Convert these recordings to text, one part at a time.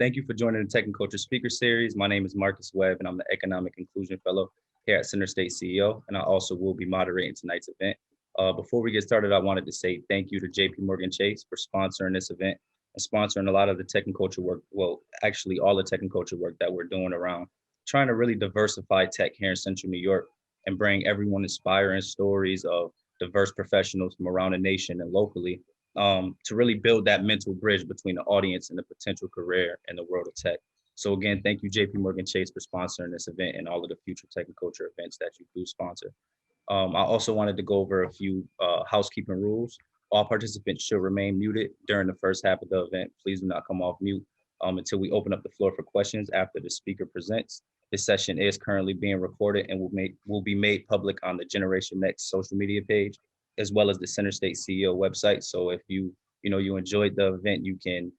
Thank you for joining the Tech and Culture Speaker Series. My name is Marcus Webb, and I'm the Economic Inclusion Fellow here at Center State CEO, and I also will be moderating tonight's event. Before we get started, I wanted to say thank you to JP Morgan Chase for sponsoring this event and sponsoring a lot of the tech and culture work, well, actually all the tech and culture work that we're doing around trying to really diversify tech here in Central New York and bring everyone inspiring stories of diverse professionals from around the nation and locally to really build that mental bridge between the audience and the potential career in the world of tech. So again, thank you, JP Morgan Chase, for sponsoring this event and all of the future tech and culture events that you do sponsor. I also wanted to go over a few housekeeping rules. All participants should remain muted during the first half of the event. Please do not come off mute until we open up the floor for questions after the speaker presents. This session is currently being recorded and will be made public on the Generation Next social media page, as well as the Center State CEO website. So if you enjoyed the event, you can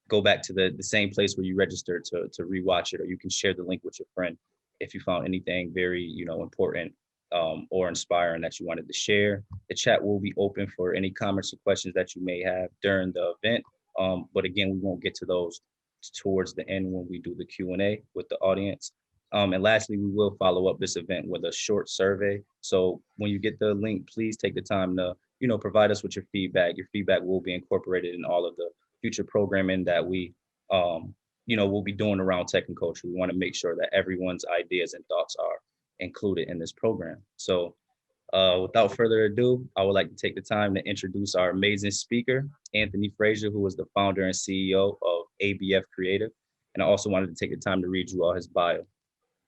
go back to the same place where you registered to rewatch it, or you can share the link with your friend if you found anything very important or inspiring that you wanted to share. The chat will be open for any comments or questions that you may have during the event. But again, we won't get to those towards the end when we do the Q&A with the audience. And lastly, we will follow up this event with a short survey. So when you get the link, please take the time to, provide us with your feedback. Your feedback will be incorporated in all of the future programming that we, we'll be doing around tech and culture. We want to make sure that everyone's ideas and thoughts are included in this program. So without further ado, I would like to take the time to introduce our amazing speaker, Anthony Frasier, who is the founder and CEO of ADF Creative. And I also wanted to take the time to read you all his bio.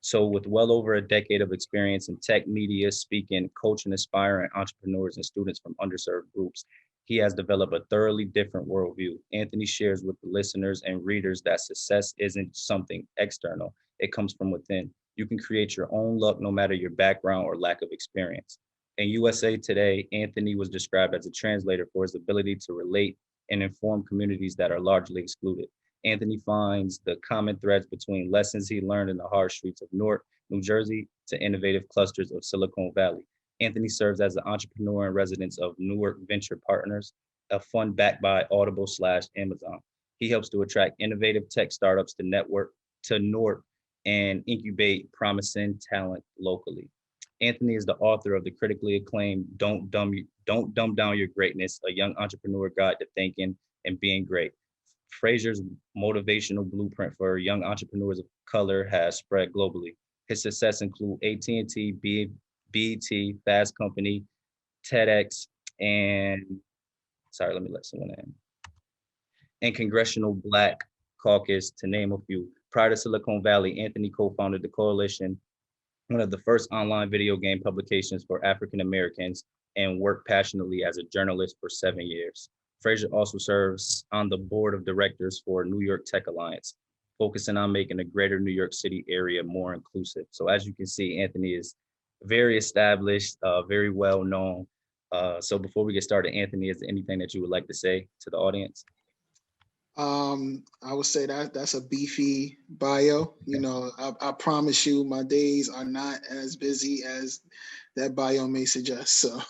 So with well over a decade of experience in tech, media, speaking, coaching, inspiring entrepreneurs and students from underserved groups, he has developed a thoroughly different worldview. Anthony shares with the listeners and readers that success isn't something external. It comes from within. You can create your own luck no matter your background or lack of experience. In USA Today, Anthony was described as a translator for his ability to relate and inform communities that are largely excluded. Anthony finds the common threads between lessons he learned in the harsh streets of Newark, New Jersey, to innovative clusters of Silicon Valley. Anthony serves as the entrepreneur in residence of Newark Venture Partners, a fund backed by Audible/Amazon. He helps to attract innovative tech startups to Newark and incubate promising talent locally. Anthony is the author of the critically acclaimed Don't Dumb Down Your Greatness, a young entrepreneur guide to thinking and being great. Frasier's motivational blueprint for young entrepreneurs of color has spread globally. His success include AT&T, BET, Fast Company, TEDx, and Congressional Black Caucus, to name a few. Prior to Silicon Valley, Anthony co-founded the Koalition, one of the first online video game publications for African Americans, and worked passionately as a journalist for 7 years. Frasier also serves on the board of directors for New York Tech Alliance, focusing on making the greater New York City area more inclusive. So as you can see, Anthony is very established, very well known. So before we get started, Anthony, is there anything that you would like to say to the audience? I would say that's a beefy bio. I promise you my days are not as busy as that bio may suggest. So,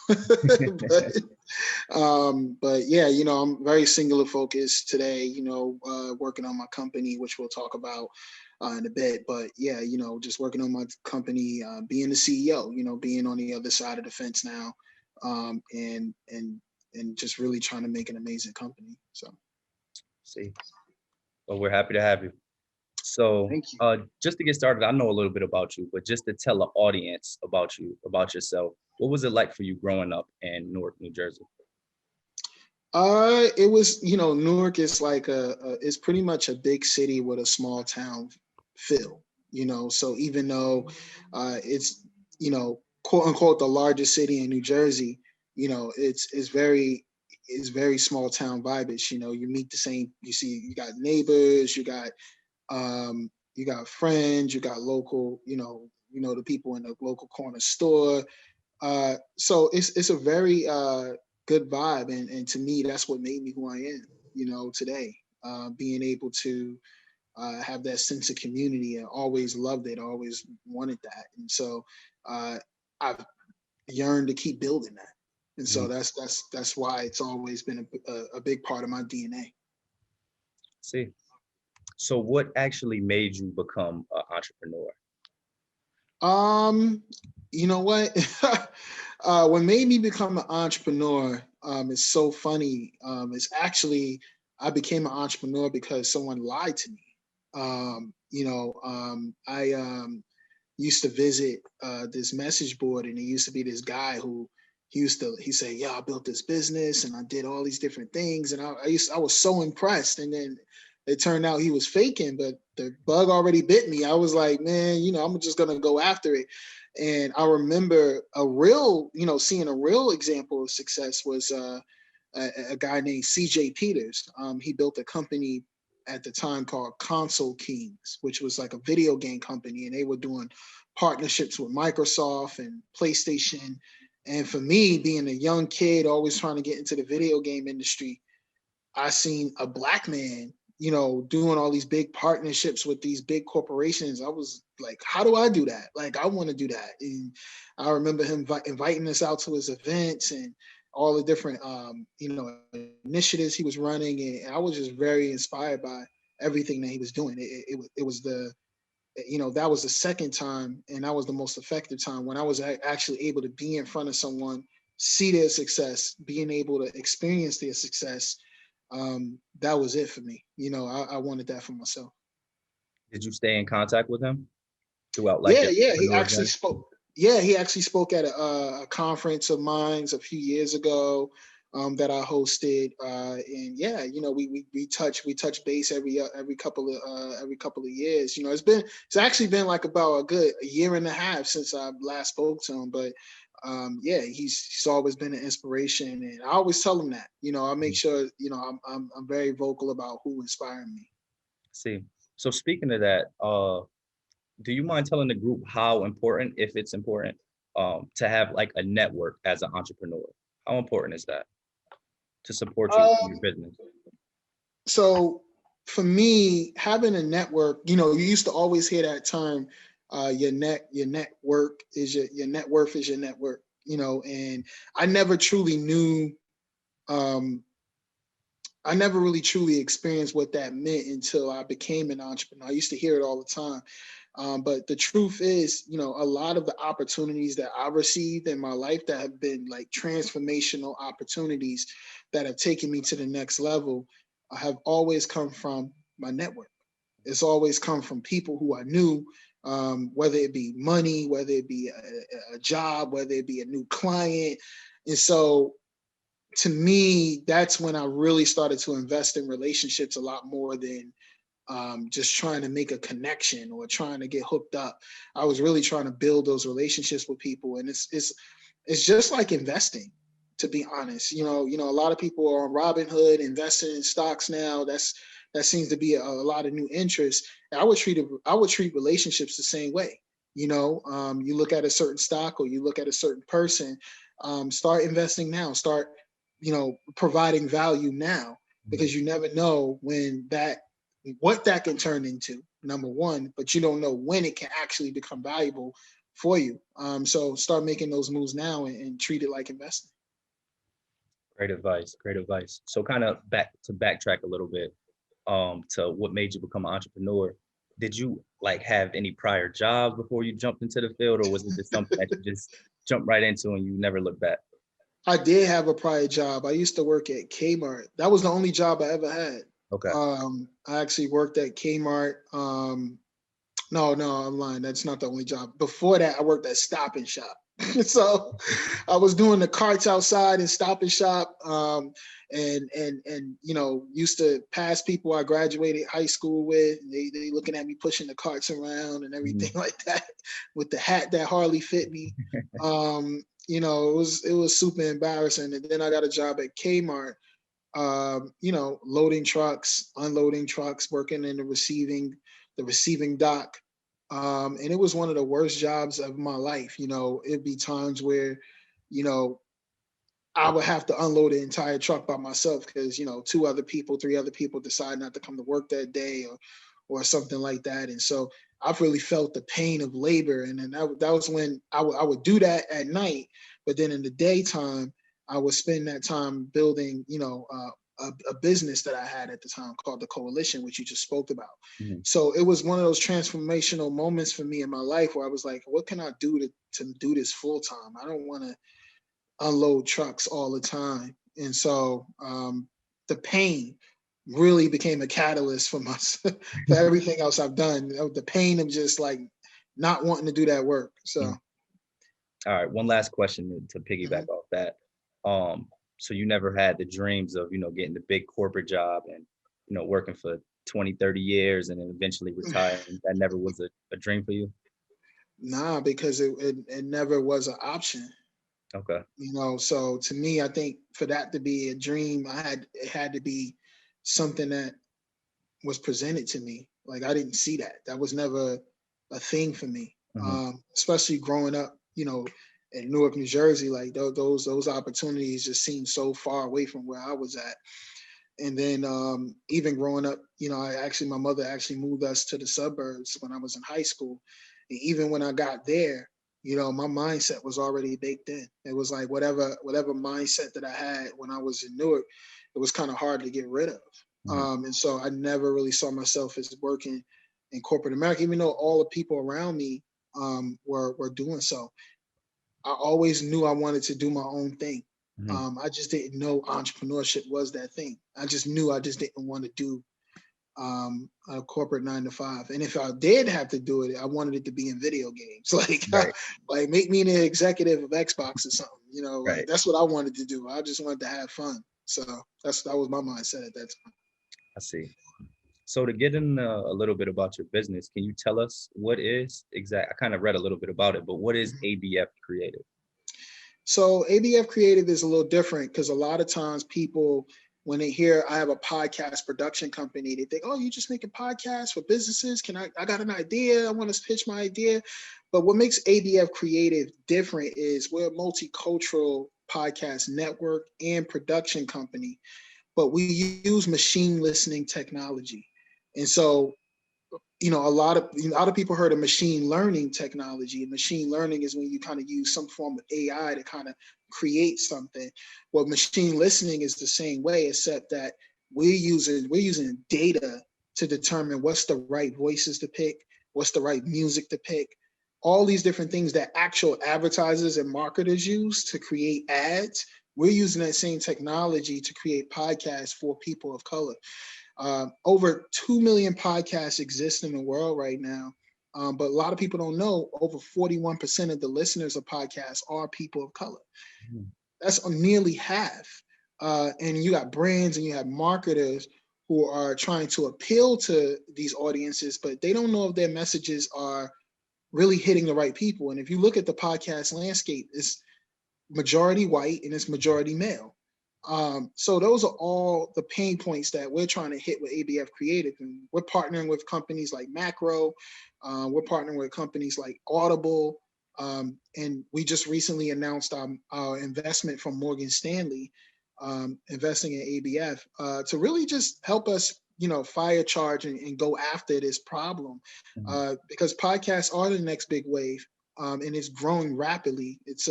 but yeah, I'm very singular focused today, working on my company, which we'll talk about in a bit. But yeah, just working on my company, being the CEO, being on the other side of the fence now, and just really trying to make an amazing company. So. See, well, we're happy to have you. So just to get started, I know a little bit about you, but just to tell the audience about you, about yourself, what was it like for you growing up in Newark, New Jersey? It was, Newark is like it's pretty much a big city with a small town feel, so even though it's, quote unquote, the largest city in New Jersey, it's very small town vibes. You meet the same, you got neighbors, you got friends, you got local, the people in the local corner store. So it's a very good vibe. And to me, that's what made me who I am, today, being able to have that sense of community. I always loved it. I always wanted that. And so I've yearned to keep building that. And so that's why it's always been a big part of my DNA. See, So what actually made you become an entrepreneur? You know what? What made me become an entrepreneur is so funny. It's actually I became an entrepreneur because someone lied to me. I used to visit this message board, and it used to be this guy who he said, "Yeah, I built this business and I did all these different things," and I was so impressed, and then it turned out he was faking, but the bug already bit me. I was like, man, I'm just gonna go after it. And I remember seeing a real example of success was a guy named CJ Peters. He built a company at the time called Console Kings, which was like a video game company, and they were doing partnerships with Microsoft and PlayStation. And for me, being a young kid, always trying to get into the video game industry, I seen a black man, doing all these big partnerships with these big corporations. I was like, how do I do that? Like, I want to do that. And I remember him inviting us out to his events and all the different, initiatives he was running. And I was just very inspired by everything that he was doing. It was that was the second time, and that was the most effective time when I was actually able to be in front of someone, see their success, being able to experience their success. That was it for me. I wanted that for myself. Did you stay in contact with him throughout like Yeah, your yeah. He entrepreneur actually journey? spoke. Yeah, he actually spoke at a conference of mine a few years ago that I hosted. And yeah, we touch base every couple of years. It's actually been like about a year and a half since I last spoke to him. But yeah, he's always been an inspiration, and I always tell him that. I make sure I'm very vocal about who inspired me. See, so speaking of that, do you mind telling the group how important, if it's important, to have like a network as an entrepreneur? How important is that to support you in your Um, business? so for me, having a network, you used to always hear that term, your network is your net worth is your network, and I never truly knew, um, I never really truly experienced what that meant until I became an entrepreneur. I used to hear it all the time. But the truth is, a lot of the opportunities that I've received in my life that have been like transformational opportunities that have taken me to the next level have always come from my network. It's always come from people who I knew, whether it be money, whether it be a job, whether it be a new client. And so to me, that's when I really started to invest in relationships a lot more than just trying to make a connection or trying to get hooked up. I was really trying to build those relationships with people, and it's just like investing. To be honest, a lot of people are on Robinhood investing in stocks now. That seems to be a lot of new interest. And I would treat relationships the same way. You look at a certain stock or you look at a certain person. Start investing now. Start providing value now, Mhm. because you never know what that can turn into, number one, but you don't know when it can actually become valuable for you. So start making those moves now and treat it like investing. Great advice. Great advice. So kind of backtrack a little bit, to what made you become an entrepreneur. Did you like have any prior jobs before you jumped into the field, or was it just something that you just jumped right into and you never looked back? I did have a prior job. I used to work at Kmart. That was the only job I ever had. Okay. I actually worked at Kmart. No, I'm lying. That's not the only job. Before that, I worked at Stop and Shop. So I was doing the carts outside and Stop and Shop, and used to pass people I graduated high school with. They looking at me pushing the carts around and everything Mhm. like that, with the hat that hardly fit me. It was super embarrassing. And then I got a job at Kmart, loading trucks, unloading trucks, working in the receiving dock. And it was one of the worst jobs of my life. It'd be times where, you know, I would have to unload the entire truck by myself because, two other people, three other people decide not to come to work that day or something like that. And so I've really felt the pain of labor. And then that was when I would do that at night. But then in the daytime, I would spend that time building, a business that I had at the time called the Koalition, which you just spoke about. Mhm. So it was one of those transformational moments for me in my life where I was like, what can I do to do this full time? I don't want to unload trucks all the time. And so the pain really became a catalyst for my for everything else I've done. The pain of just like not wanting to do that work. So Mhm. All right, one last question to piggyback off that. So you never had the dreams of, getting the big corporate job and, working for 20, 30 years and then eventually retiring. That never was a dream for you? nah, because it never was an option. Okay. So to me, I think for that to be a dream, it had to be something that was presented to me. Like I didn't see that. That was never a thing for me. Mhm. Especially growing up, in Newark, New Jersey, like those opportunities just seemed so far away from where I was at. And then even growing up, my mother actually moved us to the suburbs when I was in high school. And even when I got there, my mindset was already baked in. It was like whatever mindset that I had when I was in Newark, it was kind of hard to get rid of. Mhm. And so I never really saw myself as working in corporate America, even though all the people around me were doing so. I always knew I wanted to do my own thing. Mhm. I just didn't know entrepreneurship was that thing. I just knew I just didn't want to do a corporate 9 to 5. And if I did have to do it, I wanted it to be in video games, like Right. like make me the executive of Xbox or something. Like Right. that's what I wanted to do. I just wanted to have fun. So that was my mindset at that time. I see. So to get in a little bit about your business, can you tell us what is exact? I kind of read a little bit about it, but what is Mhm. ADF Creative? So ADF Creative is a little different because a lot of times people, when they hear I have a podcast production company, they think, oh, you just making podcasts for businesses? I got an idea. I want to pitch my idea. But what makes ADF Creative different is we're a multicultural podcast network and production company, but we use machine listening technology. And so a lot of people heard of machine learning technology. And machine learning is when you kind of use some form of AI to kind of create something. Well, machine listening is the same way, except that we're using data to determine what's the right voices to pick, what's the right music to pick, all these different things that actual advertisers and marketers use to create ads. We're using that same technology to create podcasts for people of color. Over 2 million podcasts exist in the world right now. But a lot of people don't know over 41% of the listeners of podcasts are people of color. Mhm. That's nearly half. And you got brands and you have marketers who are trying to appeal to these audiences, but they don't know if their messages are really hitting the right people. And if you look at the podcast landscape, it's majority white and it's majority male. So those are all the pain points that we're trying to hit with ADF Creative, and we're partnering with companies like Macro. We're partnering with companies like Audible, and we just recently announced our investment from Morgan Stanley, investing in ABF to really just help us, fire charge and go after this problem, Mhm. because podcasts are the next big wave, and it's growing rapidly. It's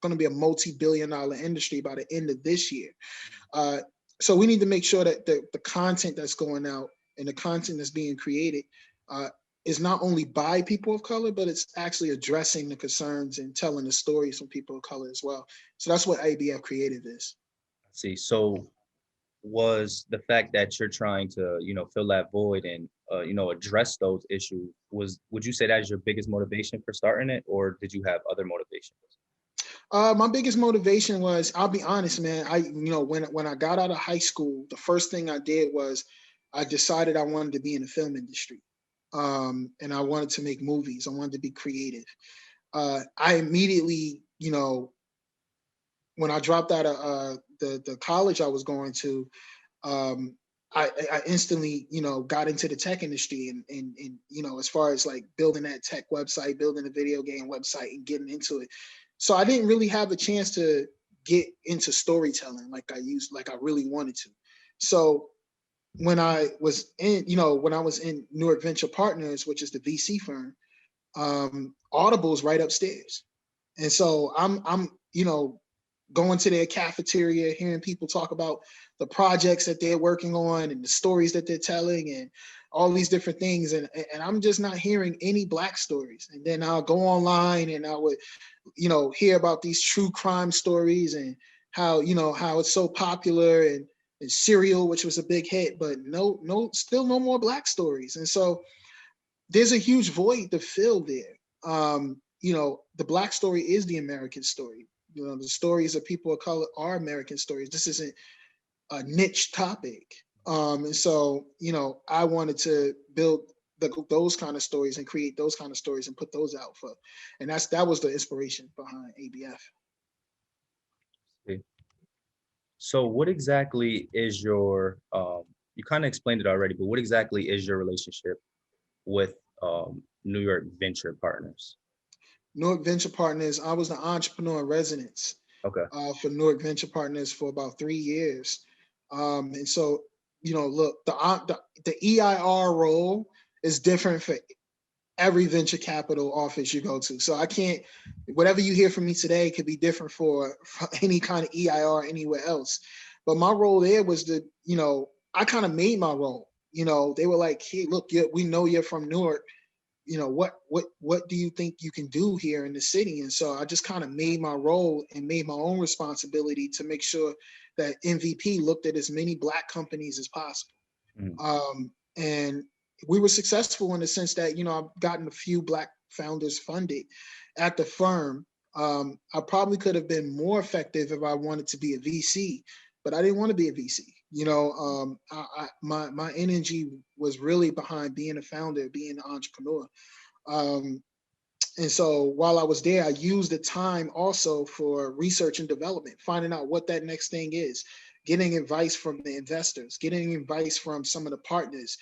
going to be a multi-billion-dollar industry by the end of this year. Uh, so we need to make sure that the content that's going out and the content that's being created uh, is not only by people of color, but it's actually addressing the concerns and telling the stories from people of color as well. So that's what ABF Creative is. I see. So was the fact that you're trying to, fill that void and, address those issues, would you say that is your biggest motivation for starting it, or did you have other motivations? My biggest motivation was, I'll be honest, man. When I got out of high school, the first thing I did was I decided I wanted to be in the film industry, and I wanted to make movies. I wanted to be creative. I immediately, when I dropped out of the college I was going to, um, I instantly, got into the tech industry, and as far as like building that tech website, building a video game website, and getting into it. So I didn't really have a chance to get into storytelling like I really wanted to. So when I was in Newark Venture Partners, which is the VC firm, Audible's right upstairs. And so I'm going to their cafeteria, hearing people talk about the projects that they're working on and the stories that they're telling and all these different things. And I'm just not hearing any Black stories. And then I'll go online and I would, hear about these true crime stories and how, how it's so popular and Serial, which was a big hit, but still no more Black stories. And so there's a huge void to fill there. The Black story is the American story. The stories of people of color are American stories. This isn't a niche topic. And so, I wanted to build those kind of stories and create those kind of stories and put those out and that was the inspiration behind ABF. So what exactly is your, you kind of explained it already, but what exactly is your relationship with New York Venture Partners? Newark Venture Partners, I was the entrepreneur in residence for Newark Venture Partners for about 3 years. And so, look, the EIR role is different for every venture capital office you go to. So I can't, whatever you hear from me today could be different for any kind of EIR anywhere else. But my role there was I kind of made my role. They were like, hey, look, we know you're from Newark. What do you think you can do here in the city? And so I just kind of made my role and made my own responsibility to make sure that MVP looked at as many Black companies as possible. And we were successful in the sense that, I've gotten a few Black founders funded at the firm. I probably could have been more effective if I wanted to be a VC, but I didn't want to be a VC. My energy was really behind being a founder, being an entrepreneur. And so while I was there, I used the time also for research and development, finding out what that next thing is, getting advice from the investors, getting advice from some of the partners,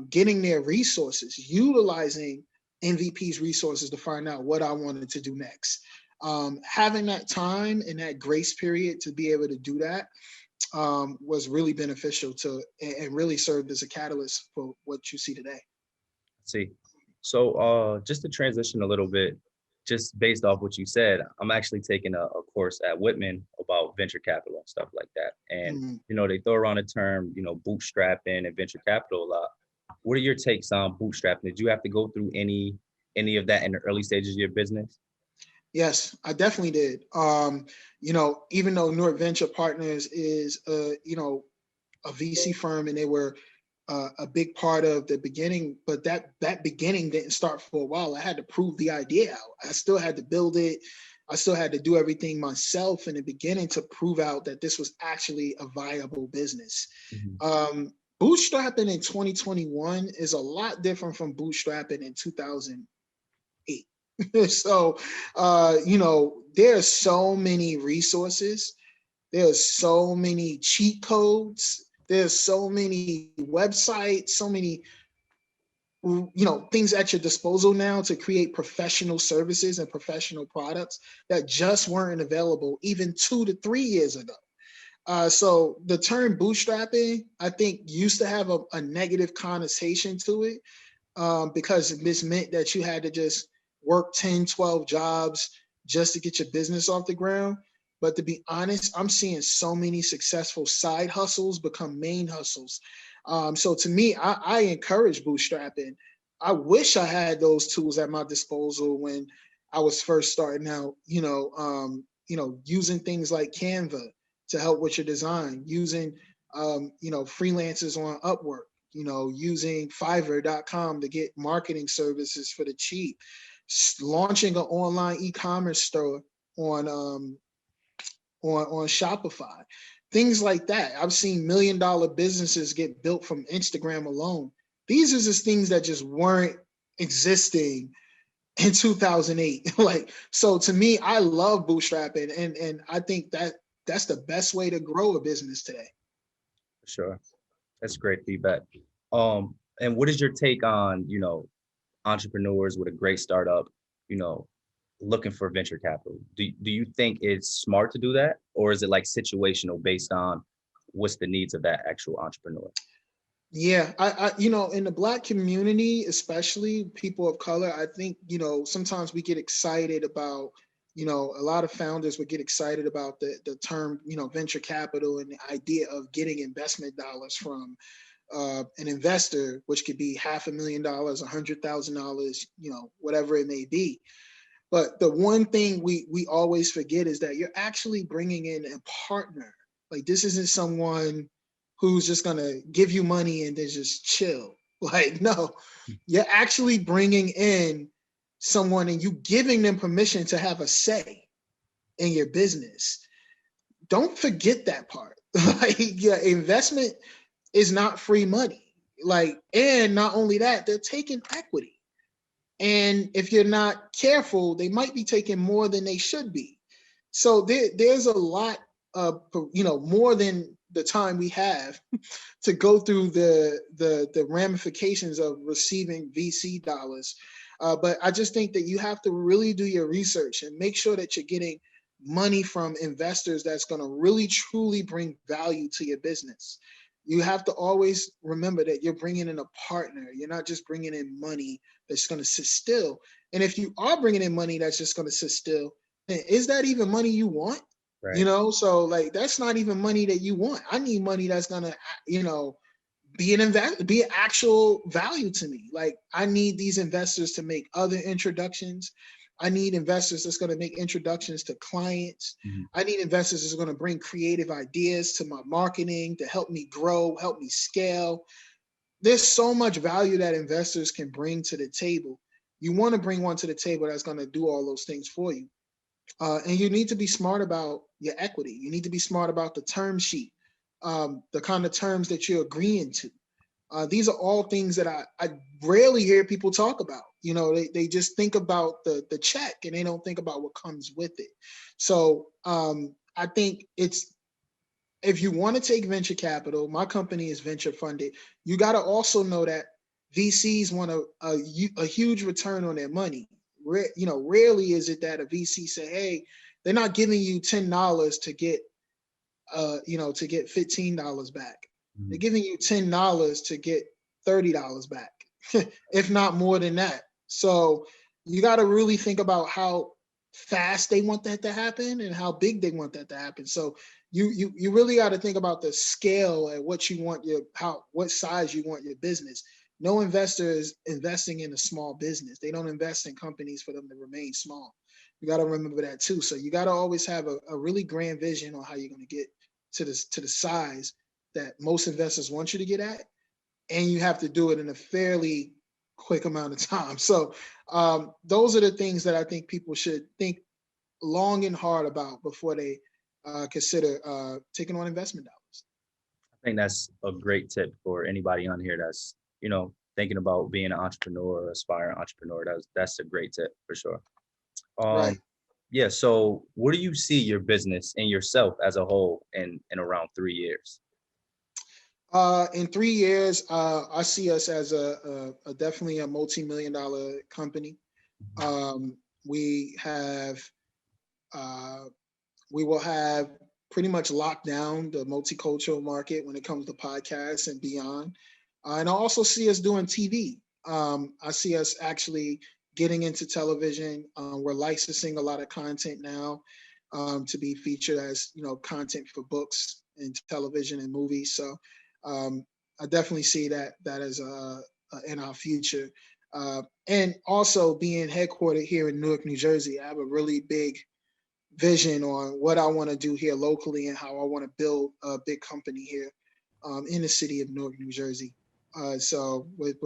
getting their resources, utilizing MVP's resources to find out what I wanted to do next. Having that time and that grace period to be able to do that was really beneficial and really served as a catalyst for what you see today. See, so just to transition a little bit, just based off what you said, I'm actually taking a course at Whitman about venture capital and stuff like that. And, they throw around the term, bootstrapping and venture capital a lot. What are your takes on bootstrapping? Did you have to go through any of that in the early stages of your business? Yes, I definitely did. Even though Newark Venture Partners is, a VC firm and they were a big part of the beginning, but that beginning didn't start for a while. I had to prove the idea out. I still had to build it. I still had to do everything myself in the beginning to prove out that this was actually a viable business. Bootstrapping in 2021 is a lot different from bootstrapping in 2008. So, there are so many resources. There's so many cheat codes. There's so many websites, so many, things at your disposal now to create professional services and professional products that just weren't available even 2 to 3 years ago. So the term bootstrapping, I think, used to have a negative connotation to it because this meant that you had to just work 10, 12 jobs just to get your business off the ground. But to be honest, I'm seeing so many successful side hustles become main hustles. So to me, I encourage bootstrapping. I wish I had those tools at my disposal when I was first starting out, using things like Canva to help with your design, using, freelancers on Upwork, using Fiverr.com to get marketing services for the cheap, launching an online e-commerce store on Shopify, things like that. I've seen $1 million businesses get built from Instagram alone. These are just things that just weren't existing in 2008. So to me, I love bootstrapping, and I think that's the best way to grow a business today. Sure. That's great feedback. And what is your take on, entrepreneurs with a great startup, looking for venture capital? Do you think it's smart to do that? Or is it like situational based on what's the needs of that actual entrepreneur? Yeah, I in the Black community, especially people of color, I think, sometimes we get excited about you know, a lot of founders would get excited about the term, you know, venture capital and the idea of getting investment dollars from an investor, which could be $500,000, $100,000, you know, whatever it may be. But the one thing we always forget is that you're actually bringing in a partner. Like, this isn't someone who's just gonna give you money and then just chill. Like, no, you're actually bringing in someone and you giving them permission to have a say in your business. Don't forget that part. Like, your investment is not free money. Like, and not only that, they're taking equity. And if you're not careful, they might be taking more than they should be. So there's a lot of, you know, more than the time we have to go through the ramifications of receiving VC dollars. But I just think that you have to really do your research and make sure that you're getting money from investors that's going to really truly bring value to your business. You have to always remember that you're bringing in a partner. You're not just bringing in money that's going to sit still. And if you are bringing in money that's just going to sit still, then is that even money you want? Right. You know, so like, that's not even money that you want. I need money that's going to, you know, be an actual value to me. Like, I need these investors to make other introductions. I need investors that's going to make introductions to clients. Mm-hmm. I need investors that's going to bring creative ideas to my marketing to help me grow, help me scale. There's so much value that investors can bring to the table. You want to bring one to the table that's going to do all those things for you. And you need to be smart about your equity. You need to be smart about the term sheet, the kind of terms that you're agreeing to. These are all things that I rarely hear people talk about. You know, they just think about the check and they don't think about what comes with it. So I think it's, if you want to take venture capital, my company is venture funded. You got to also know that VCs want a huge return on their money. You know, rarely is it that a VC say, hey, they're not giving you $10 to get, you know, to get $15 back. Mm-hmm. They're giving you $10 to get $30 back, if not more than that. So you got to really think about how fast they want that to happen and how big they want that to happen. So you really got to think about the scale and what you want what size you want your business. No investor is investing in a small business. They don't invest in companies for them to remain small. You got to remember that too. So you got to always have a really grand vision on how you're going to get to the size that most investors want you to get at, and you have to do it in a fairly quick amount of time. So those are the things that I think people should think long and hard about before they consider taking on investment dollars. I think that's a great tip for anybody on here that's, you know, thinking about being an entrepreneur or aspiring entrepreneur. That's a great tip for sure. Right. Yeah. So where do you see your business and yourself as a whole in around 3 years? In 3 years, I see us as a definitely a multi-million-dollar company. We will have pretty much locked down the multicultural market when it comes to podcasts and beyond. And I also see us doing TV. I see us actually getting into television. We're licensing a lot of content now to be featured as, you know, content for books and television and movies. So I definitely see that as in our future. And also being headquartered here in Newark, New Jersey, I have a really big vision on what I want to do here locally and how I want to build a big company here in the city of Newark, New Jersey. So with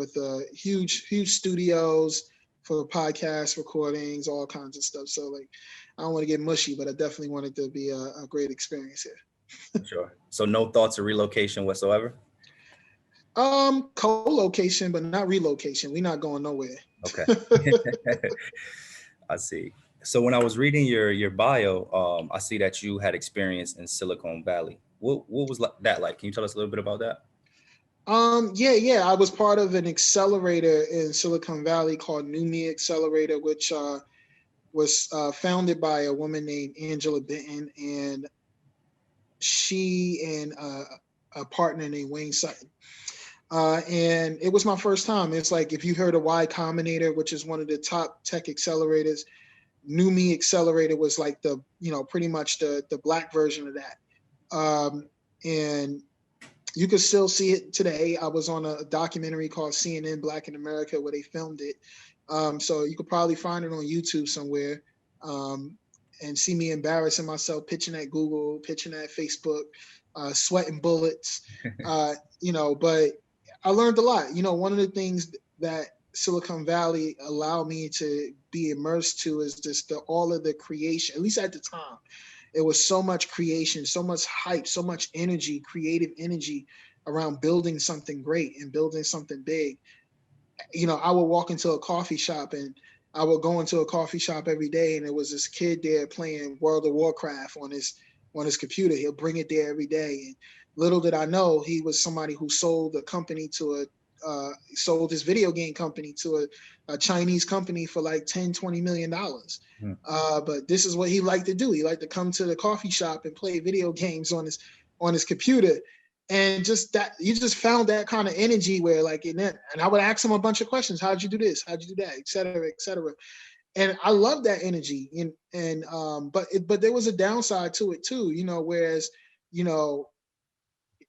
huge studios for podcast recordings, all kinds of stuff. So like, I don't want to get mushy, but I definitely want it to be a great experience here. Sure. So no thoughts of relocation whatsoever? Co-location, but not relocation. We're not going nowhere. Okay. I see. So when I was reading your bio, I see that you had experience in Silicon Valley. What was that like? Can you tell us a little bit about that? Yeah. I was part of an accelerator in Silicon Valley called NewMe Accelerator, which was founded by a woman named Angela Benton, and she and a partner named Wayne Sutton. And it was my first time. It's like, if you heard of Y Combinator, which is one of the top tech accelerators, New Me Accelerator was like the, pretty much the Black version of that. And you can still see it today. I was on a documentary called CNN Black in America where they filmed it. So you could probably find it on YouTube somewhere, and see me embarrassing myself, pitching at Google, pitching at Facebook, sweating bullets, but I learned a lot. One of the things that Silicon Valley allowed me to be immersed to is just all of the creation, at least at the time. It was so much creation, so much hype, so much energy, creative energy around building something great and building something big. I would walk into a coffee shop, and I would go into a coffee shop every day, and there was this kid there playing World of Warcraft on his computer. He'll bring it there every day. And little did I know, he was somebody who sold a company to sold his video game company to a Chinese company for like $10-20 million. But this is what he liked to do. He liked to come to the coffee shop and play video games on his computer. And just that, you just found that kind of energy where like, and I would ask him a bunch of questions. How'd you do this? How'd you do that? Et cetera, et cetera. And I love that energy. But there was a downside to it too, whereas,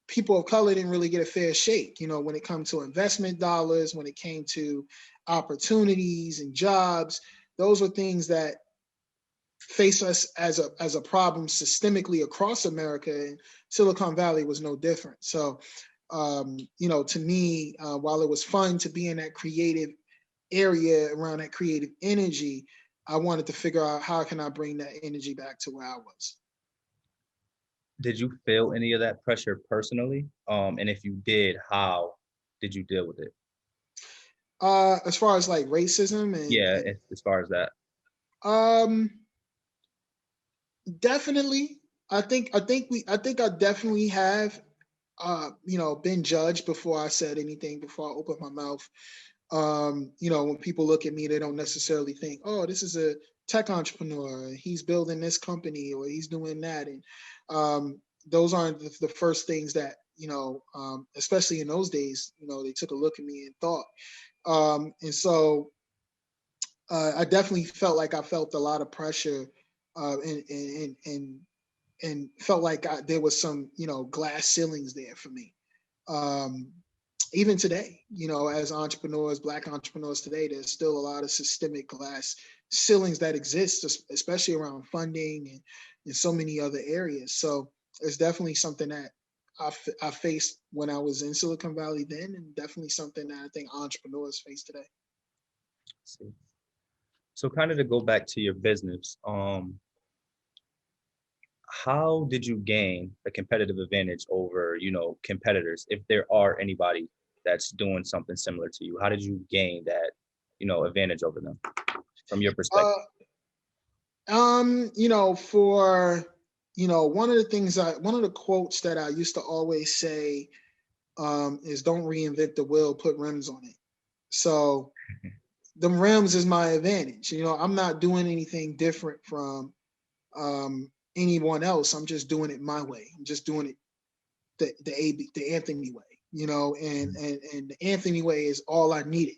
people of color didn't really get a fair shake, when it comes to investment dollars, when it came to opportunities and jobs. Those were things that face us as a problem systemically across America, and Silicon Valley was no different. So, to me, while it was fun to be in that creative area around that creative energy, I wanted to figure out how can I bring that energy back to where I was. Did you feel any of that pressure personally? And if you did, how did you deal with it? As far as like racism as far as that. Definitely. I think I definitely have, been judged before I said anything, before I opened my mouth. When people look at me, they don't necessarily think, oh, this is a tech entrepreneur, he's building this company or he's doing that. And those aren't the first things that, especially in those days, they took a look at me and thought. And so I definitely felt like I felt a lot of pressure, and felt like there was some, glass ceilings there for me. Even today, as entrepreneurs, Black entrepreneurs today, there's still a lot of systemic glass ceilings that exist, especially around funding and so many other areas. So it's definitely something that I faced when I was in Silicon Valley then, and definitely something that I think entrepreneurs face today. So kind of to go back to your business, how did you gain a competitive advantage over, competitors? If there are anybody that's doing something similar to you, how did you gain that, advantage over them from your perspective? One of the quotes that I used to always say, is don't reinvent the wheel, put rims on it. So the rims is my advantage. I'm not doing anything different from anyone else. I'm just doing it my way. I'm just doing it the Anthony way, and the Anthony way is all I needed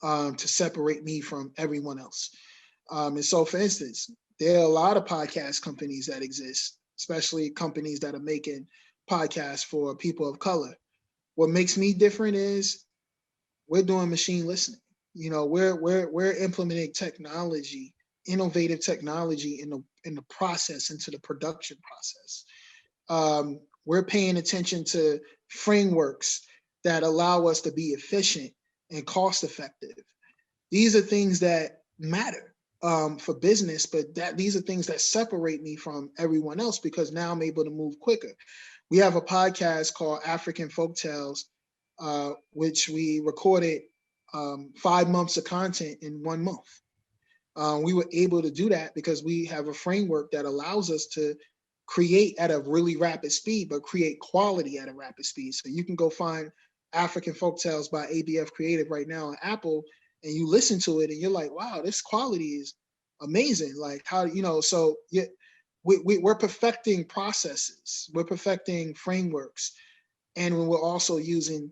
to separate me from everyone else. And so, for instance, there are a lot of podcast companies that exist, especially companies that are making podcasts for people of color. What makes me different is we're doing machine listening. We're implementing technology, innovative technology in the process, into the production process. We're paying attention to frameworks that allow us to be efficient and cost effective. These are things that matter for business, but these are things that separate me from everyone else, because now I'm able to move quicker. We have a podcast called African Folktales, which we recorded 5 months of content in 1 month. We were able to do that because we have a framework that allows us to create at a really rapid speed, but create quality at a rapid speed. So you can go find African Folktales by ADF Creative right now on Apple, and you listen to it and you're like, wow, this quality is amazing. Like so we're perfecting processes, we're perfecting frameworks, and we're also using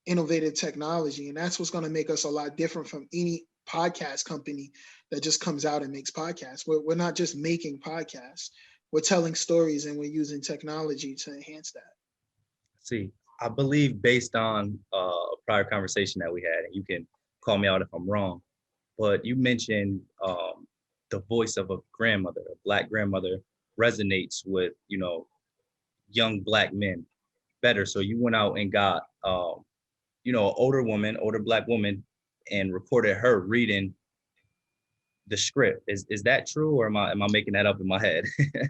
innovative technology. And that's what's going to make us a lot different from any podcast company that just comes out and makes podcasts. We're not just making podcasts. We're telling stories, and we're using technology to enhance that. See, I believe based on a prior conversation that we had, and you can call me out if I'm wrong, but you mentioned the voice of a grandmother, a Black grandmother, resonates with, young Black men better. So you went out and got, an older Black woman, and recorded her reading the script. Is that true, or am I making that up in my head?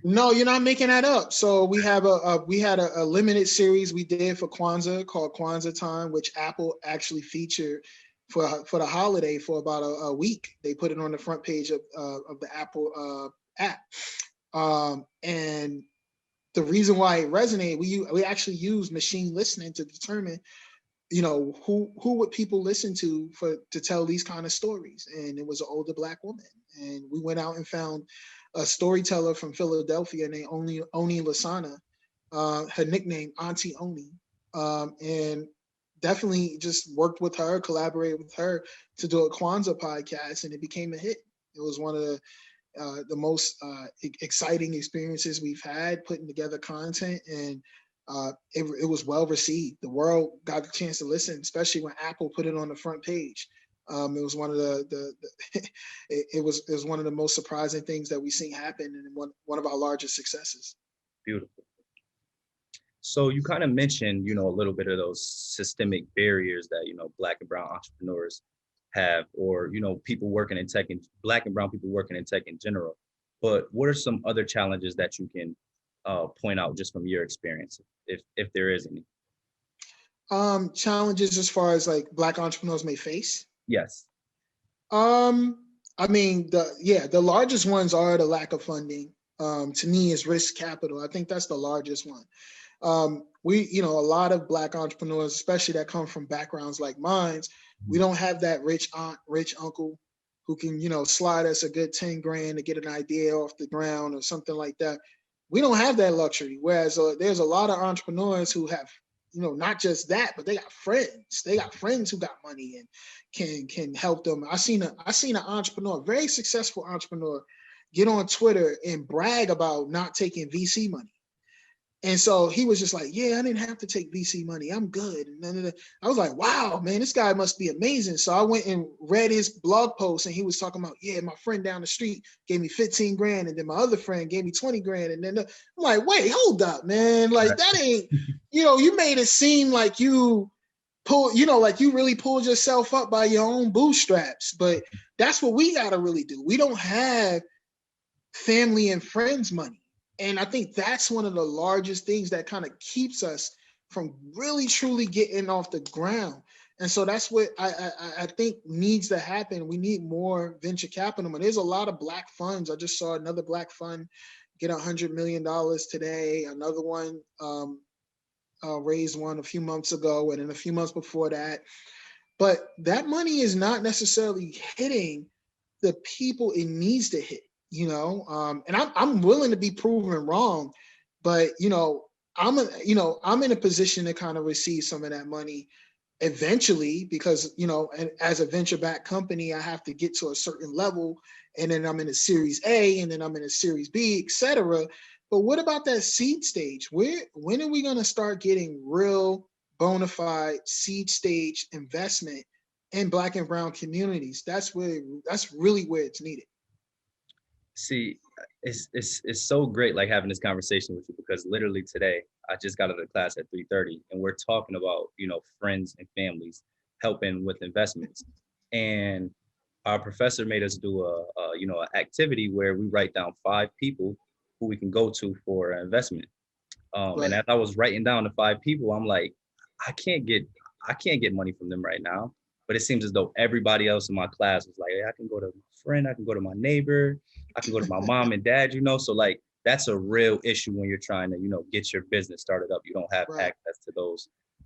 No, you're not making that up. So we have we had a limited series we did for Kwanzaa called Kwanzaa Time, which Apple actually featured for the holiday for about a week. They put it on the front page of the Apple app, and the reason why it resonated, we actually used machine listening to determine, who would people listen to tell these kind of stories, and it was an older Black woman, and we went out and found a storyteller from Philadelphia named Oni Lasana, her nickname Auntie Oni, and definitely just worked with her, collaborated with her to do a Kwanzaa podcast, and it became a hit. It was one of the most exciting experiences we've had putting together content, and it was well received. The world got the chance to listen, especially when Apple put it on the front page. It was one of it was one of the most surprising things that we've seen happen, and one of our largest successes. Beautiful. So you kind of mentioned, a little bit of those systemic barriers that, Black and brown entrepreneurs have, or, people working in tech, and Black and brown people working in tech in general. But what are some other challenges that you can point out just from your experience, if there is any? Challenges as far as like Black entrepreneurs may face? Yes. I mean, the largest ones are the lack of funding. To me, is risk capital. I think that's the largest one. A lot of Black entrepreneurs, especially that come from backgrounds like mine, we don't have that rich aunt, rich uncle who can, slide us a good 10 grand to get an idea off the ground or something like that. We don't have that luxury. Whereas there's a lot of entrepreneurs who have, not just that, but they got friends. They got friends who got money and can help them. I seen an entrepreneur, very successful entrepreneur, get on Twitter and brag about not taking VC money. And so he was just like, yeah, I didn't have to take VC money. I'm good. And I was like, wow, man, this guy must be amazing. So I went and read his blog post, and he was talking about, yeah, my friend down the street gave me 15 grand. And then my other friend gave me 20 grand. And then I'm like, wait, hold up, man. Like that ain't, you made it seem like you like you really pulled yourself up by your own bootstraps. But that's what we got to really do. We don't have family and friends money. And I think that's one of the largest things that kind of keeps us from really truly getting off the ground. And so that's what I think needs to happen. We need more venture capital. And there's a lot of Black funds. I just saw another Black fund get $100 million today. Another one raised one a few months ago, and then a few months before that. But that money is not necessarily hitting the people it needs to hit. And I'm willing to be proven wrong, but I'm in a position to kind of receive some of that money eventually, because and as a venture-backed company, I have to get to a certain level, and then I'm in a Series A, and then I'm in a Series B, etc. But what about that seed stage? When are we going to start getting real bona fide seed stage investment in Black and brown communities? That's really where it's needed. See, it's so great like having this conversation with you, because literally today I just got out of class at 3:30, and we're talking about, friends and families helping with investments. And our professor made us do an activity where we write down 5 people who we can go to for an investment. Right. And as I was writing down the 5 people, I'm like, I can't get money from them right now. But it seems as though everybody else in my class was like, hey, I can go to my friend, I can go to my neighbor, I can go to my mom and dad, So like, that's a real issue when you're trying to, get your business started up. You don't have access to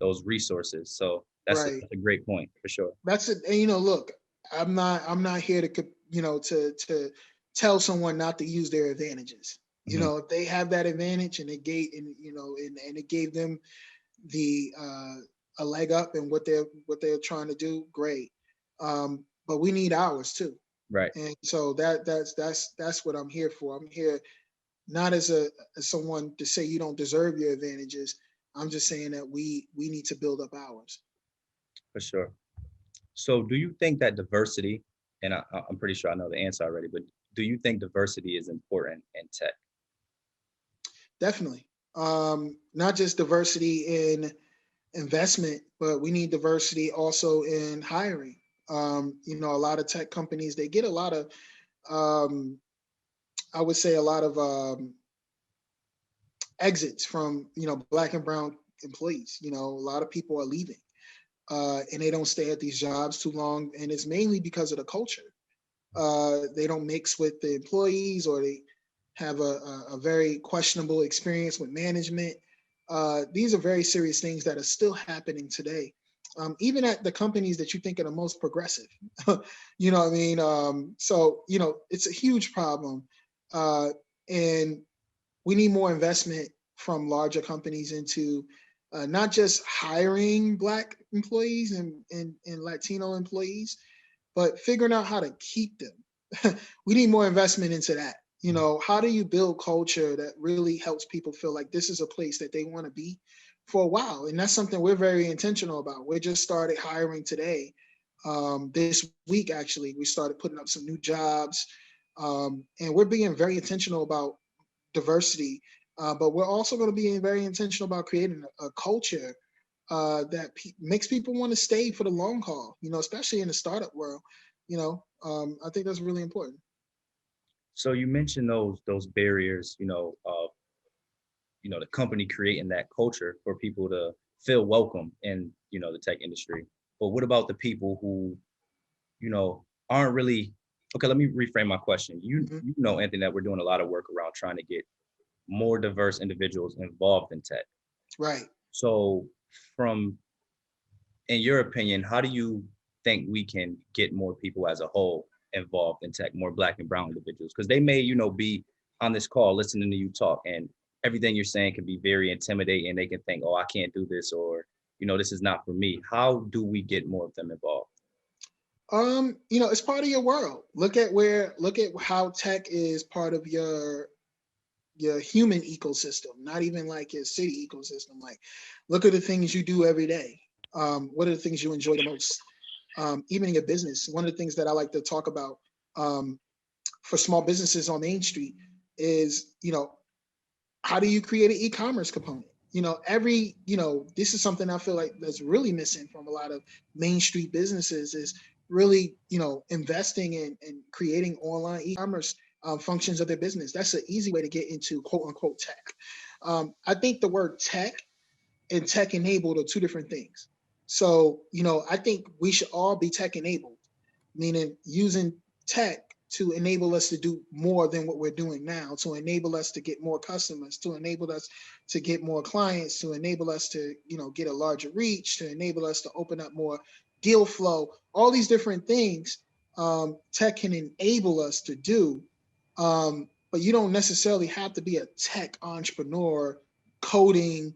those resources. So that's a great point for sure. That's it. And look, I'm not here to to tell someone not to use their advantages. Mm-hmm. If they have that advantage, and it gave them the a leg up in what they're trying to do, great. but we need ours too. Right. And so that's what I'm here for. I'm here not as someone to say you don't deserve your advantages. I'm just saying that we need to build up ours. For sure. So do you think that diversity, and I'm pretty sure I know the answer already, but do you think diversity is important in tech? Definitely. Not just diversity in investment, but we need diversity also in hiring. A lot of tech companies, they get a lot of, um, I would say, a lot of exits from, Black and brown employees. A lot of people are leaving, and they don't stay at these jobs too long, and it's mainly because of the culture. They don't mix with the employees, or they have a very questionable experience with management. These are very serious things that are still happening today, even at the companies that you think are the most progressive. You know what I mean? It's a huge problem, and we need more investment from larger companies into not just hiring Black employees and Latino employees, but figuring out how to keep them. We need more investment into that. How do you build culture that really helps people feel like this is a place that they want to be for a while? And that's something we're very intentional about. We just started hiring today. This week, actually, we started putting up some new jobs. And we're being very intentional about diversity, but we're also going to be very intentional about creating a culture that makes people want to stay for the long haul, especially in the startup world. I think that's really important. So you mentioned those barriers, of the company creating that culture for people to feel welcome in, the tech industry. But what about the people who, aren't really okay, let me reframe my question. Mhm. You know, Anthony, that we're doing a lot of work around trying to get more diverse individuals involved in tech. Right. So from in your opinion, how do you think we can get more people as a whole involved in tech, more Black and brown individuals? Because they may, be on this call listening to you talk, and everything you're saying can be very intimidating. They can think, oh, I can't do this, or, this is not for me. How do we get more of them involved? It's part of your world. Look at how tech is part of your human ecosystem, not even like your city ecosystem. Like, look at the things you do every day. What are the things you enjoy the most? Even in your business, one of the things that I like to talk about for small businesses on Main Street is, how do you create an e-commerce component? This is something I feel like that's really missing from a lot of Main Street businesses, is really, investing in creating online e-commerce functions of their business. That's an easy way to get into quote unquote tech. I think the word tech and tech enabled are two different things. So, I think we should all be tech enabled, meaning using tech to enable us to do more than what we're doing now, to enable us to get more customers, to enable us to get more clients, to enable us to, get a larger reach, to enable us to open up more deal flow, all these different things tech can enable us to do. But you don't necessarily have to be a tech entrepreneur coding,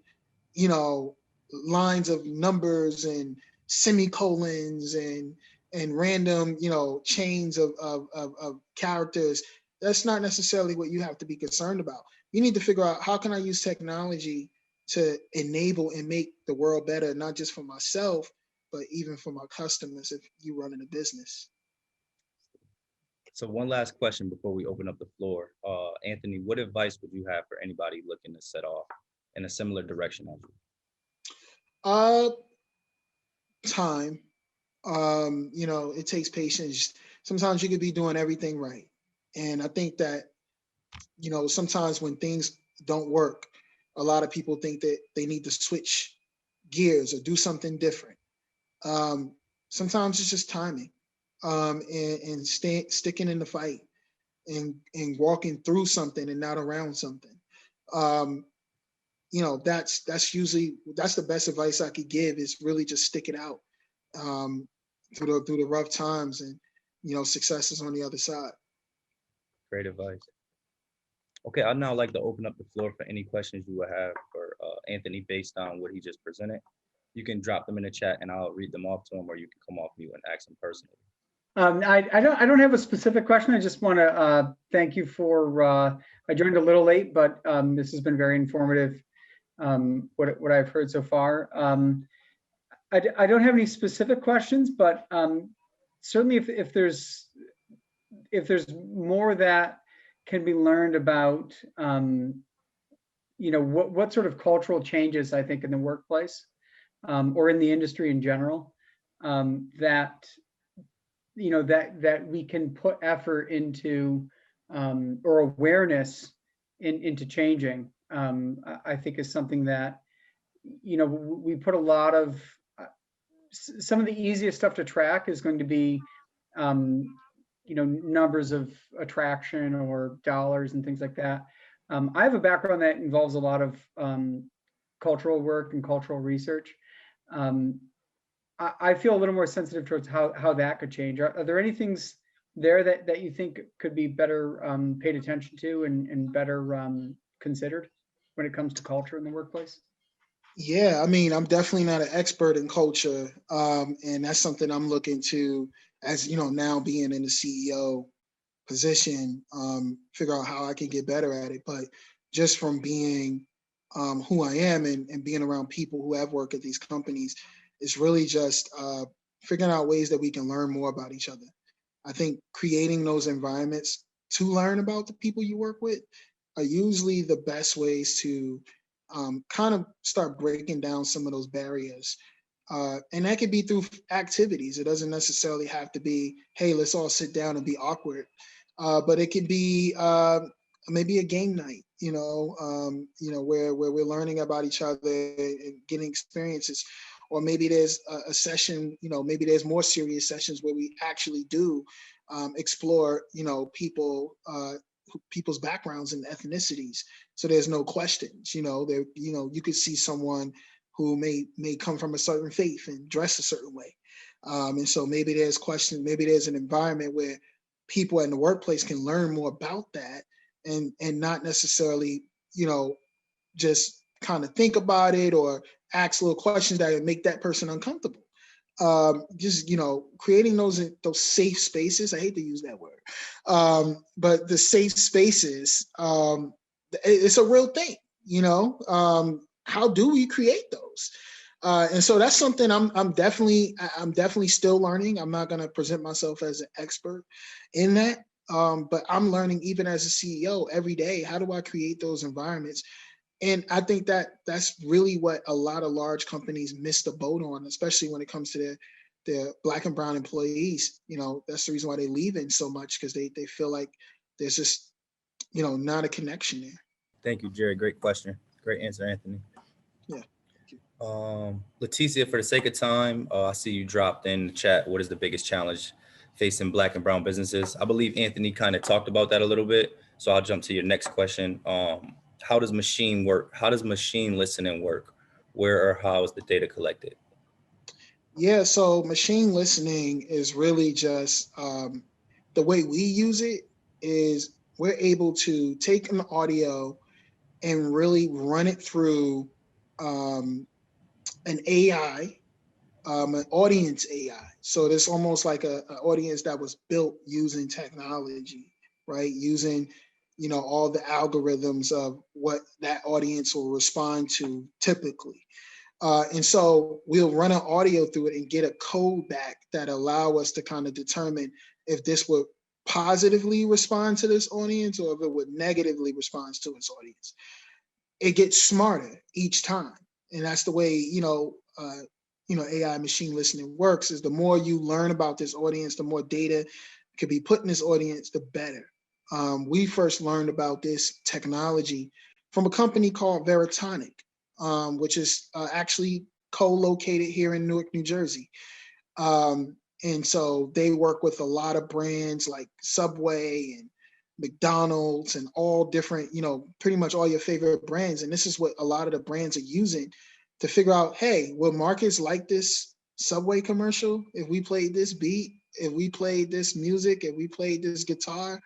you know, lines of numbers and semicolons and random, chains of characters. That's not necessarily what you have to be concerned about. You need to figure out, how can I use technology to enable and make the world better, not just for myself, but even for my customers if you run in a business. So one last question before we open up the floor. Anthony, what advice would you have for anybody looking to set off in a similar direction as you? Uh, Time. It takes patience. Sometimes you could be doing everything right. And I think that, sometimes when things don't work, a lot of people think that they need to switch gears or do something different. Um, Sometimes it's just timing, and sticking in the fight, and walking through something and not around something. Um, that's the best advice I could give, is really just stick it out um, through the rough times, and success is on the other side. Great advice. Okay, I'd now like to open up the floor for any questions you would have for Anthony based on what he just presented. You can drop them in the chat and I'll read them off to him, or you can come off mute and ask him personally. I don't have a specific question. I just want to thank you for. I joined a little late, but this has been very informative. What I've heard so far. I don't have any specific questions, but certainly if there's more that can be learned about, what sort of cultural changes I think in the workplace or in the industry in general that that we can put effort into or awareness into changing. I think is something that we put a lot of some of the easiest stuff to track is going to be numbers of attraction or dollars and things like that. I have a background that involves a lot of cultural work and cultural research. I feel a little more sensitive towards how that could change. Are there any things there that you think could be better paid attention to and better considered when it comes to culture in the workplace? Yeah, I mean, I'm definitely not an expert in culture, and that's something I'm looking to, as now being in the CEO position, figure out how I can get better at it. But just from being who I am and being around people who have worked at these companies, it's really just figuring out ways that we can learn more about each other. I think creating those environments to learn about the people you work with are usually the best ways to kind of start breaking down some of those barriers. And that could be through activities. It doesn't necessarily have to be, hey, let's all sit down and be awkward. But it could be maybe a game night, where we're learning about each other and getting experiences. Or maybe there's a session, maybe there's more serious sessions where we actually do explore, people's backgrounds and ethnicities. So there's no questions, you could see someone who may come from a certain faith and dress a certain way. And so maybe there's questions, maybe there's an environment where people in the workplace can learn more about that and not necessarily, just kind of think about it or ask little questions that would make that person uncomfortable. Just creating those safe spaces. I hate to use that word, but the safe spaces, it's a real thing. How do we create those? And so that's something I'm definitely still learning. I'm not going to present myself as an expert in that, but I'm learning even as a CEO every day. How do I create those environments? And I think that's really what a lot of large companies miss the boat on, especially when it comes to their Black and brown employees. That's the reason why they're leaving so much, because they feel like there's just, not a connection there. Thank you, Jerry. Great question. Great answer, Anthony. Yeah. Leticia, for the sake of time, I see you dropped in the chat. What is the biggest challenge facing Black and brown businesses? I believe Anthony kind of talked about that a little bit. So I'll jump to your next question. How does machine work? How does machine listening work? Where or how is the data collected? Yeah, so machine listening is really just the way we use it is we're able to take an audio and really run it through an AI, an audience AI. So it's almost like an audience that was built using technology, right? Using all the algorithms of what that audience will respond to typically. And so we'll run an audio through it and get a code back that allow us to kind of determine if this would positively respond to this audience or if it would negatively respond to its audience. It gets smarter each time. And that's the way, AI machine listening works, is the more you learn about this audience, the more data could be put in this audience, the better. We first learned about this technology from a company called Veritonic, which is actually co-located here in Newark, New Jersey. And so they work with a lot of brands like Subway and McDonald's and all different, pretty much all your favorite brands. And this is what a lot of the brands are using to figure out, hey, will markets like this Subway commercial if we played this beat, if we played this music, if we played this guitar,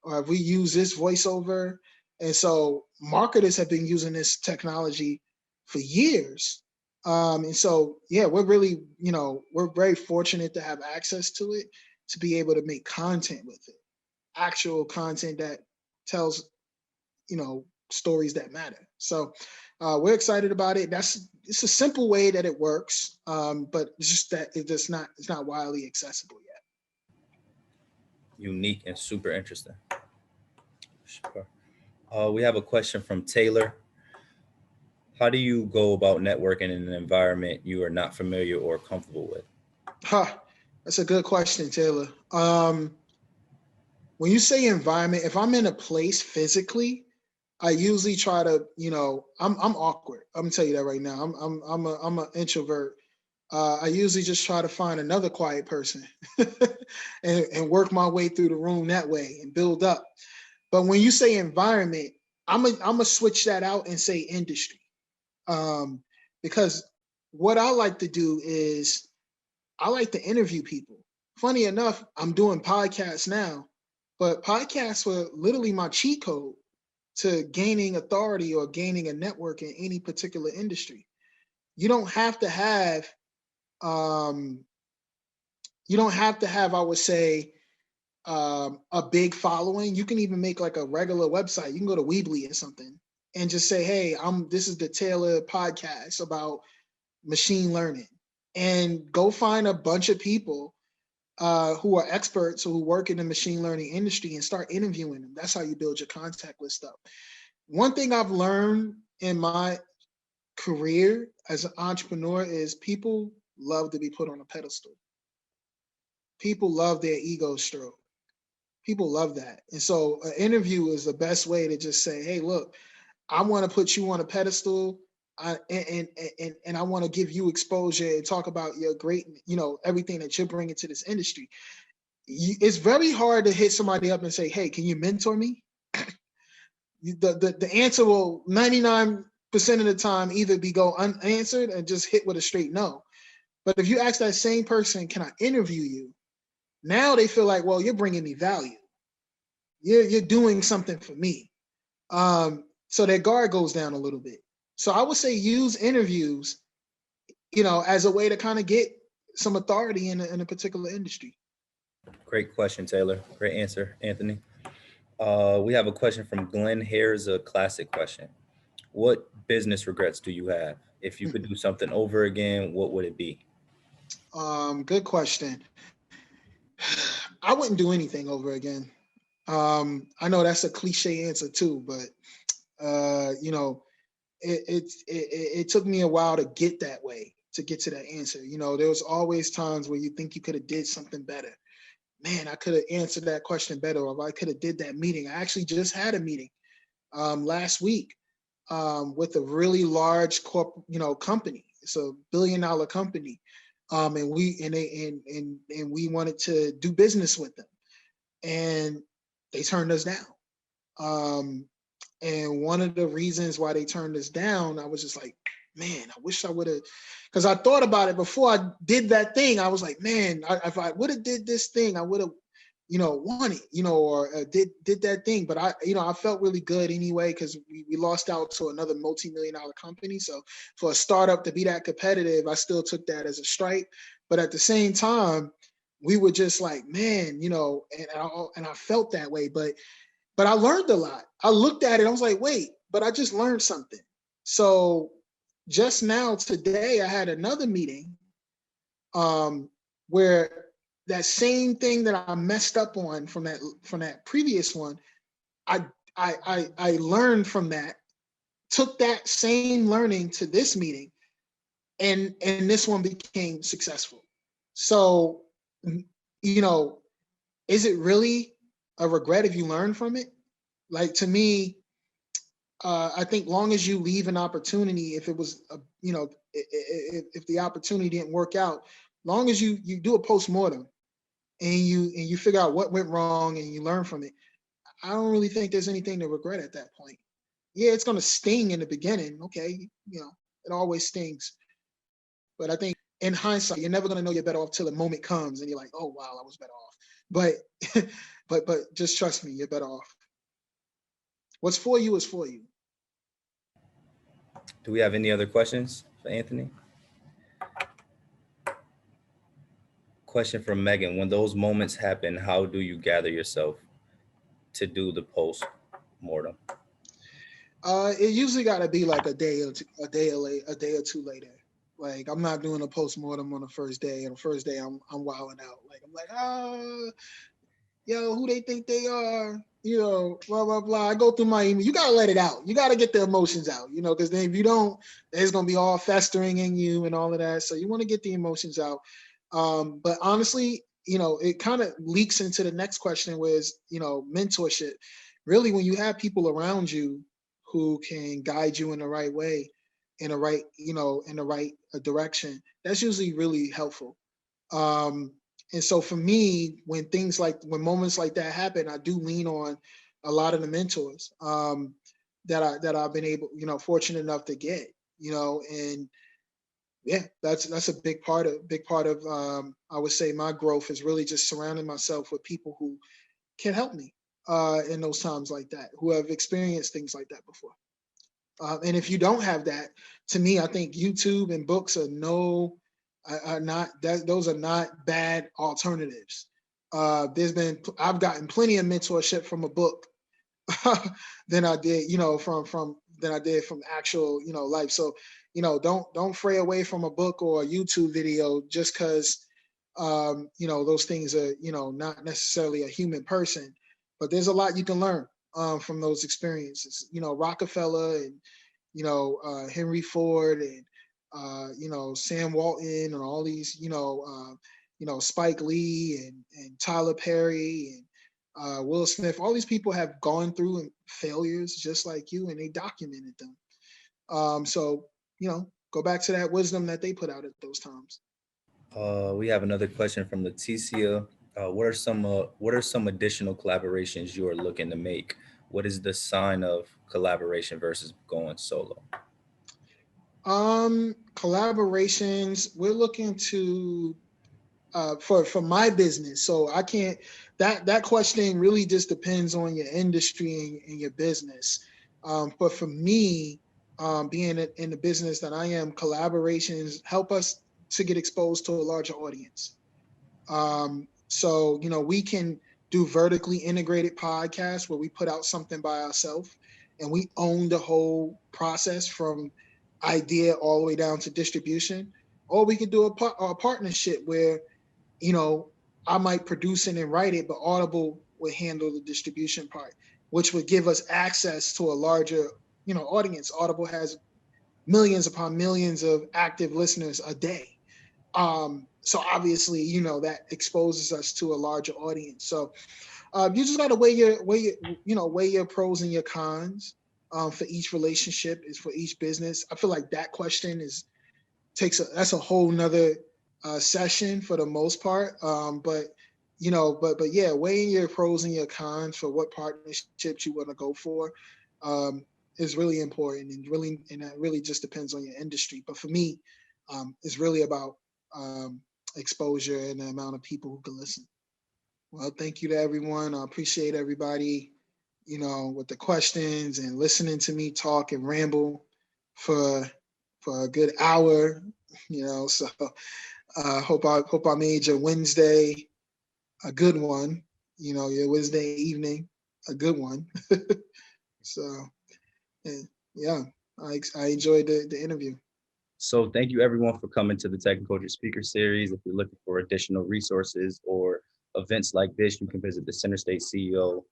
or if we use this voiceover? And so marketers have been using this technology for years. And so, yeah, we're really, we're very fortunate to have access to it. to be able to make content with it, actual content that tells, stories that matter. So we're excited about it. It's a simple way that it works, but it's just that it's not widely accessible yet. Unique and super interesting. Sure. We have a question from Taylor. How do you go about networking in an environment you are not familiar or comfortable with? That's a good question, Taylor. When you say environment, if I'm in a place physically, I usually try to, I'm awkward. I'm gonna tell you that right now. I'm an introvert. I usually just try to find another quiet person and work my way through the room that way and build up. But when you say environment, I'm gonna switch that out and say industry, because what I like to do is I like to interview people. Funny enough, I'm doing podcasts now, but podcasts were literally my cheat code to gaining authority or gaining a network in any particular industry. You don't have to have, I would say, a big following. You can even make like a regular website. You can go to Weebly or something and just say, hey, this is the Taylor podcast about machine learning, and go find a bunch of people who are experts or who work in the machine learning industry and start interviewing them. That's how you build your contact list up. One thing I've learned in my career as an entrepreneur is people love to be put on a pedestal. People love their ego stroke. People love that. And so an interview is the best way to just say, hey, look, I want to put you on a pedestal. And I want to give you exposure and talk about your great, everything that you're bringing to this industry. It's very hard to hit somebody up and say, hey, can you mentor me? The answer will 99% of the time either be go unanswered and just hit with a straight no. But if you ask that same person, can I interview you? Now they feel like, well, you're bringing me value. You're doing something for me. So their guard goes down a little bit. So I would say use interviews, as a way to kind of get some authority in a particular industry. Great question, Taylor. Great answer, Anthony. We have a question from Glenn. Here's a classic question. What business regrets do you have? If you could do something over again, what would it be? Good question. I wouldn't do anything over again. I know that's a cliche answer too, but it took me a while to get that way, to get to that answer. There was always times where you think you could have did something better. Man, I could have answered that question better, or I could have did that meeting. I actually just had a meeting last week with a really large company. It's a $1 billion company, and we wanted to do business with them, and they turned us down. And one of the reasons why they turned us down, I was just like, man, I wish I would have, because I thought about it before I did that thing. I was like, man, if I would have did this thing, I would have, won it, or did that thing. But I felt really good anyway, because we lost out to another multi-million-dollar company. So for a startup to be that competitive, I still took that as a strike. But at the same time, we were just like, man, and I felt that way. But I learned a lot. I looked at it, I was like, wait, but I just learned something. So just now today, I had another meeting where that same thing that I messed up on from that previous one, I learned from that, took that same learning to this meeting, and this one became successful. So, is it really a regret if you learn from it? Like, to me, I think long as you leave an opportunity, if it was, if the opportunity didn't work out, long as you do a post-mortem and you figure out what went wrong and you learn from it, I don't really think there's anything to regret at that point. Yeah, it's going to sting in the beginning. Okay, it always stings. But I think in hindsight, you're never going to know you're better off till the moment comes and you're like, oh, wow, I was better off. But just trust me, you're better off. What's for you is for you. Do we have any other questions for Anthony? Question from Megan. When those moments happen, how do you gather yourself to do the post-mortem? It usually got to be like a day or two later. Like I'm not doing a post-mortem on the first day. On the first day, I'm wilding out. Like I'm like, yo, who they think they are? You know, blah blah blah. I go through my email. You gotta let it out. You gotta get the emotions out. You know, because then if you don't, it's gonna be all festering in you and all of that. So you want to get the emotions out. But honestly, you know, it kind of leaks into the next question, was, you know, mentorship. Really, when you have people around you who can guide you in the right way, in the right, you know, in the right direction, that's usually really helpful. And so for me, when moments like that happen, I do lean on a lot of the mentors that I've been able, you know, fortunate enough to get, you know, and yeah, that's a big part of I would say my growth is really just surrounding myself with people who can help me in those times like that, who have experienced things like that before. And if you don't have that, to me, I think YouTube and books are not that, those are not bad alternatives. I've gotten plenty of mentorship from a book than I did, you know, than I did from actual, you know, life. So, you know, don't fray away from a book or a YouTube video just because you know, those things are, you know, not necessarily a human person, but there's a lot you can learn from those experiences. You know, Rockefeller and, you know, Henry Ford and, you know, Sam Walton and all these, you know, Spike Lee and Tyler Perry and Will Smith. All these people have gone through failures just like you, and they documented them. So, you know, go back to that wisdom that they put out at those times. We have another question from Leticia. What are some additional collaborations you are looking to make? What is the sign of collaboration versus going solo? Collaborations, we're looking to for my business. So I can't, that question really just depends on your industry and your business. But for me, being in the business that I am, collaborations help us to get exposed to a larger audience. So, you know, we can do vertically integrated podcasts where we put out something by ourselves and we own the whole process from idea all the way down to distribution. Or we could do a partnership where, you know, I might produce it and write it, but Audible would handle the distribution part, which would give us access to a larger, you know, audience. Audible has millions upon millions of active listeners a day. So obviously, you know, that exposes us to a larger audience. So you just got to weigh your pros and your cons for each relationship, is for each business. I feel like that question that's a whole nother session for the most part. But you know, but yeah, weighing your pros and your cons for what partnerships you want to go for is really important, and that really just depends on your industry. But for me, it's really about exposure and the amount of people who can listen. Well, thank you to everyone. I appreciate everybody, you know, with the questions and listening to me talk and ramble for a good hour, you know. So hope I made your Wednesday a good one, you know, your Wednesday evening a good one. So yeah, I enjoyed the interview. So thank you everyone for coming to the Tech and Culture Speaker Series. If you're looking for additional resources or events like this, you can visit the Center State CEO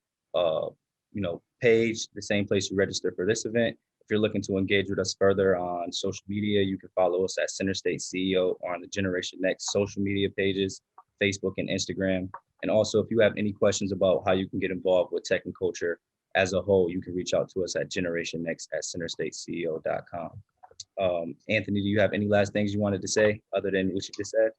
page, the same place you register for this event. If you're looking to engage with us further on social media, you can follow us at Center State CEO or on the Generation Next social media pages, Facebook and Instagram. And also, if you have any questions about how you can get involved with tech and culture as a whole, you can reach out to us at generationnext@centerstateceo.com. Anthony, do you have any last things you wanted to say other than what you just said?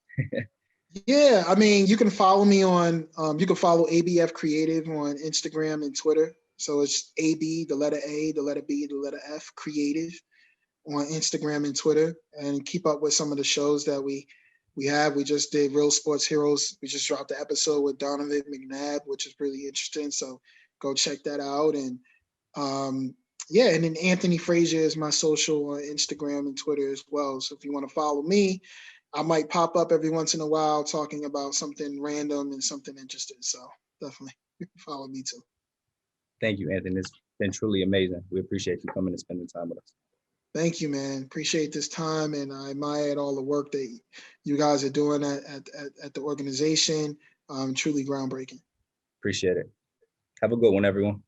Yeah, I mean, you can follow me on, you can follow ADF Creative on Instagram and Twitter. So it's AB, the letter A, the letter B, the letter F, Creative on Instagram and Twitter, and keep up with some of the shows that we have. We just did Real Sports Heroes. We just dropped the episode with Donovan McNabb, which is really interesting. So go check that out. And yeah, and then Anthony Frasier is my social on Instagram and Twitter as well. So if you want to follow me, I might pop up every once in a while talking about something random and something interesting. So definitely follow me too. Thank you, Anthony. It's been truly amazing. We appreciate you coming and spending time with us. Thank you, man. Appreciate this time, and I admire all the work that you guys are doing at the organization. Truly groundbreaking. Appreciate it. Have a good one, everyone.